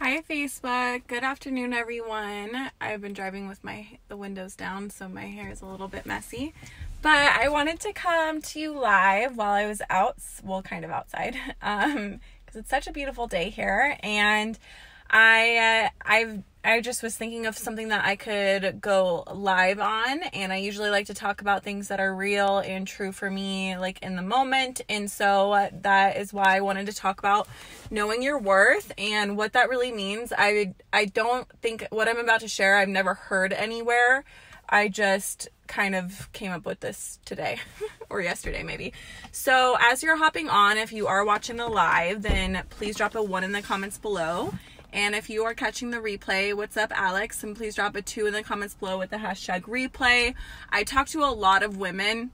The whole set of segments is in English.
Hi Facebook. Good afternoon everyone. I've been driving with the windows down, so my hair is a little bit messy. But I wanted to come to you live while I was kind of outside, because it's such a beautiful day here, and I just was thinking of something that I could go live on, and I usually like to talk about things that are real and true for me, like in the moment. And so that is why I wanted to talk about knowing your worth and what that really means. I don't think what I'm about to share I've never heard anywhere. I just kind of came up with this today or yesterday maybe. So as you're hopping on, if you are watching the live, then please drop a 1 in the comments below. And if you are catching the replay, what's up, Alex? And please drop a 2 in the comments below with the hashtag replay. I talk to a lot of women,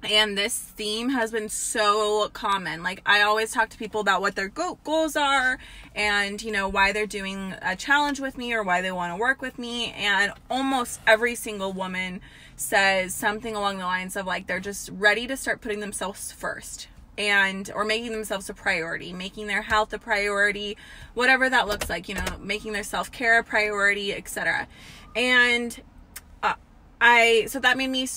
and this theme has been so common. Like, I always talk to people about what their goals are and, why they're doing a challenge with me or why they want to work with me. And almost every single woman says something along the lines of, like, they're just ready to start putting themselves first. Or making themselves a priority, making their health a priority, whatever that looks like, making their self-care a priority, etc. And so that made me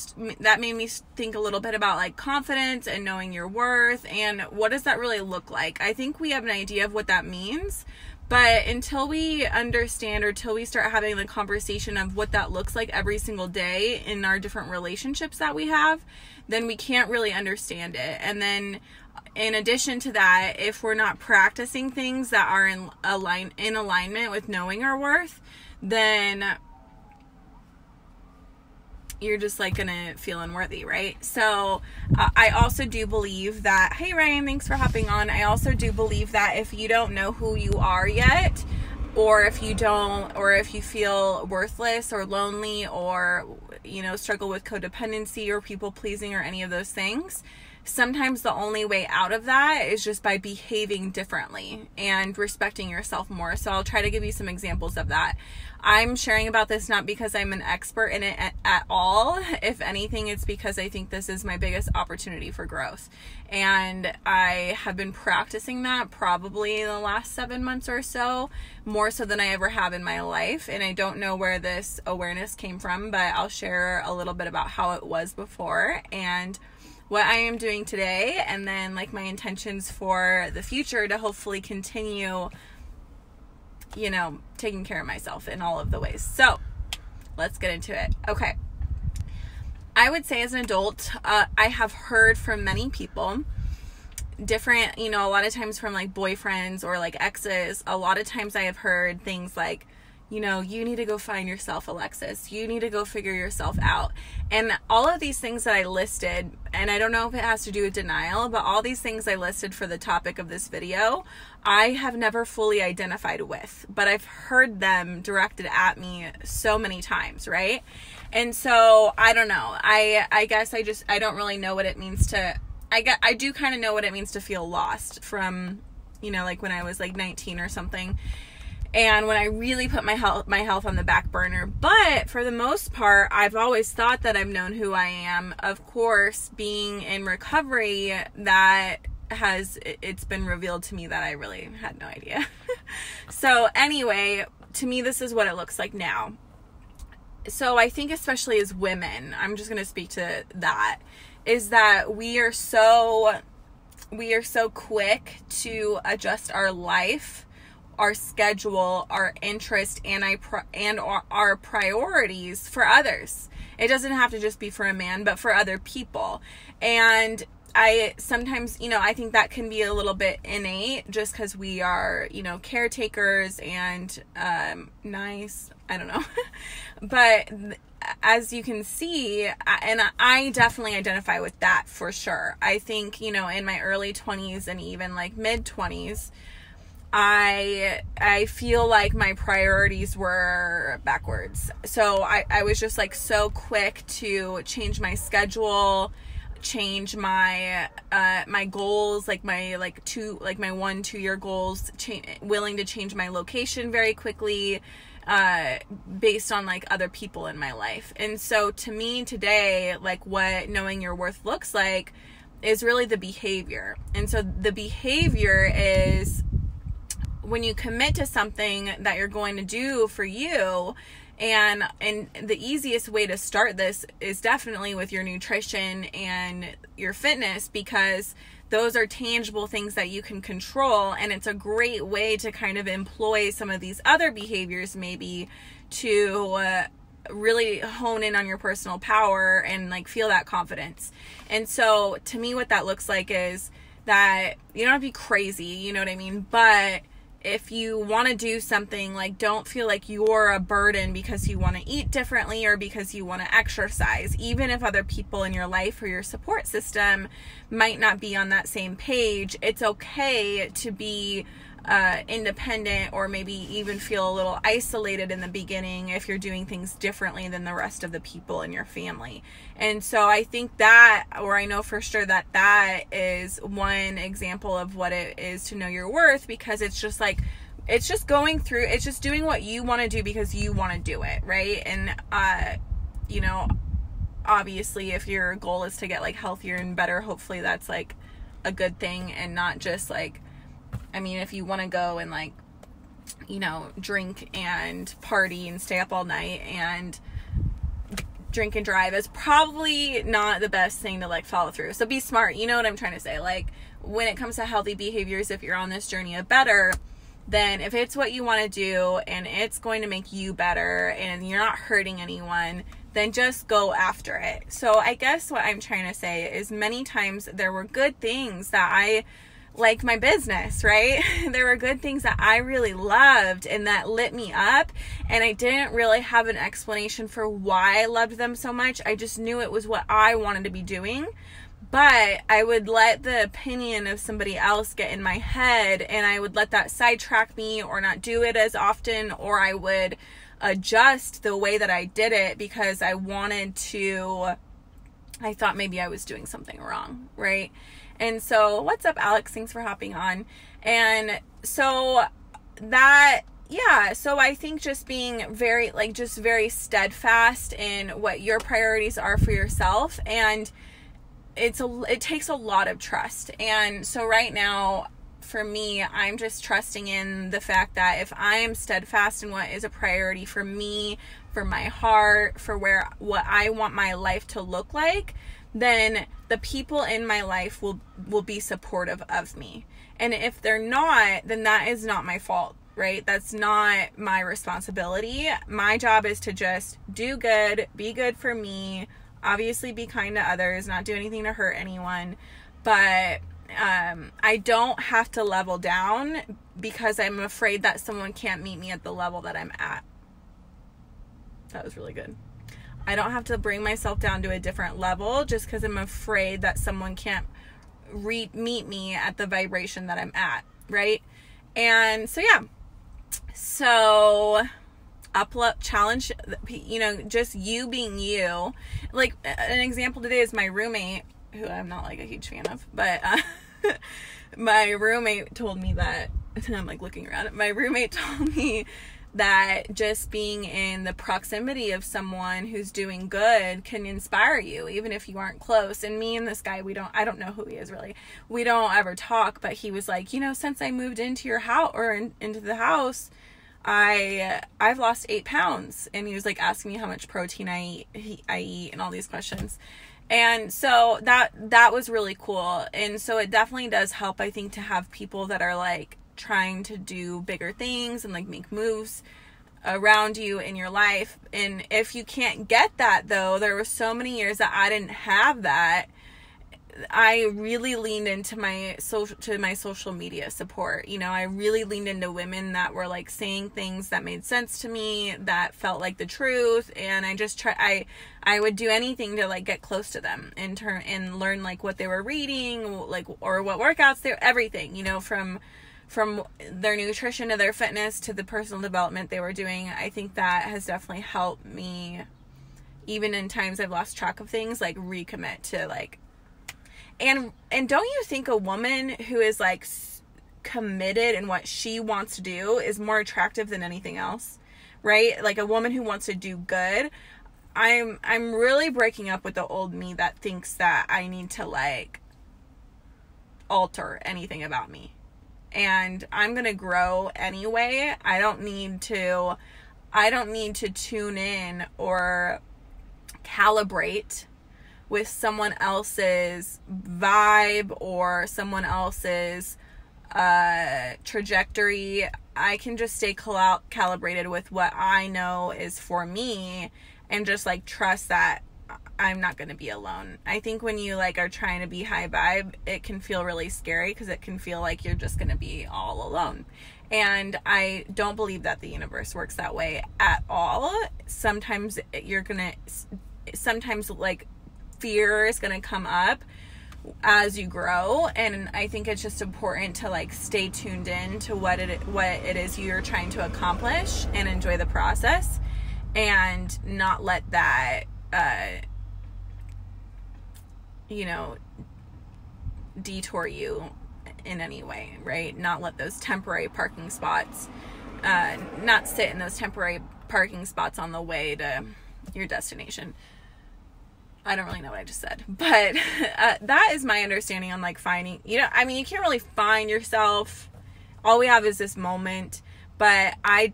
think a little bit about, like, confidence and knowing your worth and what does that really look like. I think we have an idea of what that means, but until we understand or till we start having the conversation of what that looks like every single day in our different relationships that we have, then we can't really understand it. And then in addition to that, if we're not practicing things that are in alignment with knowing our worth, then you're just like gonna feel unworthy, right? So I also do believe that, hey Ryan, thanks for hopping on. I also do believe that if you don't know who you are yet, or if you feel worthless or lonely or struggle with codependency or people pleasing or any of those things, sometimes the only way out of that is just by behaving differently and respecting yourself more. So I'll try to give you some examples of that. I'm sharing about this not because I'm an expert in it at all. If anything, it's because I think this is my biggest opportunity for growth. And I have been practicing that probably in the last 7 months or so, more so than I ever have in my life. And I don't know where this awareness came from, but I'll share a little bit about how it was before and what I am doing today, and then like my intentions for the future to hopefully continue, taking care of myself in all of the ways. So let's get into it. Okay. I would say as an adult, I have heard from many people different, a lot of times from like boyfriends or like exes. A lot of times I have heard things like, you need to go find yourself, Alexis. You need to go figure yourself out. And all of these things that I listed, and I don't know if it has to do with denial, but all these things I listed for the topic of this video, I have never fully identified with, but I've heard them directed at me so many times, right? And so, I don't know. I guess I don't really know what it means to, I do kind of know what it means to feel lost from, like when I was like 19 or something. And when I really put my health on the back burner. But for the most part, I've always thought that I've known who I am. Of course, being in recovery, it's been revealed to me that I really had no idea. So anyway, to me, this is what it looks like now. So I think especially as women, I'm just going to speak to that, is that we are so quick to adjust our life, our schedule, our interest, and our priorities for others. It doesn't have to just be for a man, but for other people. And I sometimes, I think that can be a little bit innate just because we are, caretakers and nice. I don't know. But as you can see, and I definitely identify with that for sure. I think, in my early 20s and even like mid 20s, I feel like my priorities were backwards. So I was just like so quick to change my schedule, change my my goals, like my 1-2 year goals, willing to change my location very quickly based on like other people in my life. And so to me today, like what knowing your worth looks like is really the behavior. And so the behavior is when you commit to something that you're going to do for you, and the easiest way to start this is definitely with your nutrition and your fitness, because those are tangible things that you can control, and it's a great way to kind of employ some of these other behaviors maybe to really hone in on your personal power and like feel that confidence. And so to me, what that looks like is that you don't have to be crazy, you know what I mean? But if you want to do something, like, don't feel like you're a burden because you want to eat differently or because you want to exercise, even if other people in your life or your support system might not be on that same page. It's okay to be independent, or maybe even feel a little isolated in the beginning if you're doing things differently than the rest of the people in your family. And so I think that, or I know for sure that that is one example of what it is to know your worth, because it's just like, it's just going through, it's just doing what you want to do because you want to do it, right? And you know, obviously if your goal is to get like healthier and better, hopefully that's like a good thing, and not just like, I mean, if you want to go and like, you know, drink and party and stay up all night and drink and drive, is probably not the best thing to like follow through. So be smart. You know what I'm trying to say? Like, when it comes to healthy behaviors, if you're on this journey of better, then if it's what you want to do and it's going to make you better and you're not hurting anyone, then just go after it. So I guess what I'm trying to say is, many times there were good things that like my business, right? There were good things that I really loved and that lit me up, and I didn't really have an explanation for why I loved them so much. I just knew it was what I wanted to be doing, but I would let the opinion of somebody else get in my head, and I would let that sidetrack me or not do it as often, or I would adjust the way that I did it because I thought maybe I was doing something wrong, right? And so, what's up, Alex? Thanks for hopping on. And so so I think just being very steadfast in what your priorities are for yourself, and it takes a lot of trust. And so right now, for me, I'm just trusting in the fact that if I am steadfast in what is a priority for me, for my heart, for what I want my life to look like, then the people in my life will be supportive of me. And if they're not, then that is not my fault, right? That's not my responsibility. My job is to just do good, be good for me, obviously be kind to others, not do anything to hurt anyone. But I don't have to level down because I'm afraid that someone can't meet me at the level that I'm at. That was really good. I don't have to bring myself down to a different level just because I'm afraid that someone can't meet me at the vibration that I'm at, right? And so, yeah. So, challenge, you know, just you being you. Like, an example today is my roommate, who I'm not like a huge fan of, but my roommate told me that, I'm like looking around, my roommate told me that just being in the proximity of someone who's doing good can inspire you, even if you aren't close. And me and this guy, I don't know who he is really. We don't ever talk, but he was like, you know, since I moved into your house, or into the house, I've lost 8 pounds. And he was like asking me how much protein I eat and all these questions. And so that was really cool. And so it definitely does help, I think, to have people that are like trying to do bigger things and like make moves around you in your life. And if you can't get that, though, there were so many years that I didn't have that. I really leaned into my social media support. You know, I really leaned into women that were like saying things that made sense to me, that felt like the truth, and I just I would do anything to like get close to them and learn like what they were reading, like, or what workouts everything, you know, from their nutrition to their fitness to the personal development they were doing. I think that has definitely helped me, even in times I've lost track of things, like recommit to like. And don't you think a woman who is like committed in what she wants to do is more attractive than anything else, right? Like a woman who wants to do good. I'm really breaking up with the old me that thinks that I need to like alter anything about me. and I'm going to grow anyway. I don't need to tune in or calibrate with someone else's vibe or someone else's trajectory. I can just stay calibrated with what I know is for me, and just like trust that I'm not going to be alone. I think when you like are trying to be high vibe, it can feel really scary because it can feel like you're just going to be all alone. And I don't believe that the universe works that way at all. Sometimes like fear is going to come up as you grow, and I think it's just important to like stay tuned in to what it is you're trying to accomplish, and enjoy the process, and not let that detour you in any way, right? Not let those temporary parking spots, not sit in those temporary parking spots on the way to your destination. I don't really know what I just said, but that is my understanding on like finding, you can't really find yourself. All we have is this moment, but I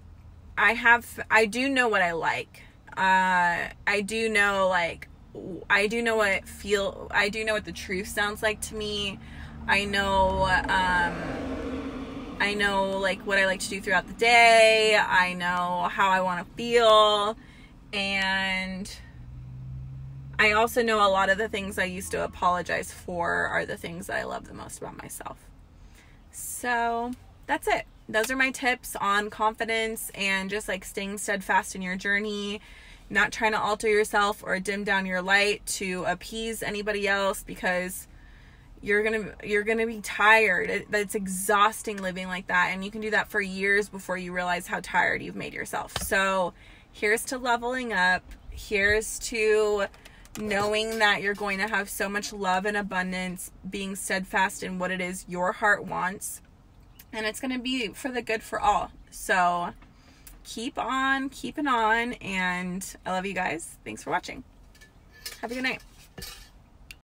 do know what I like. I do know what the truth sounds like to me. I know like what I like to do throughout the day. I know how I want to feel. And I also know a lot of the things I used to apologize for are the things that I love the most about myself. So that's it. Those are my tips on confidence and just like staying steadfast in your journey, not trying to alter yourself or dim down your light to appease anybody else, because you're gonna be tired. It's exhausting living like that, and you can do that for years before you realize how tired you've made yourself. So here's to leveling up. Here's to knowing that you're going to have so much love and abundance, being steadfast in what it is your heart wants, and it's going to be for the good for all. So keep on keeping on, and I love you guys. Thanks for watching. Have a good night.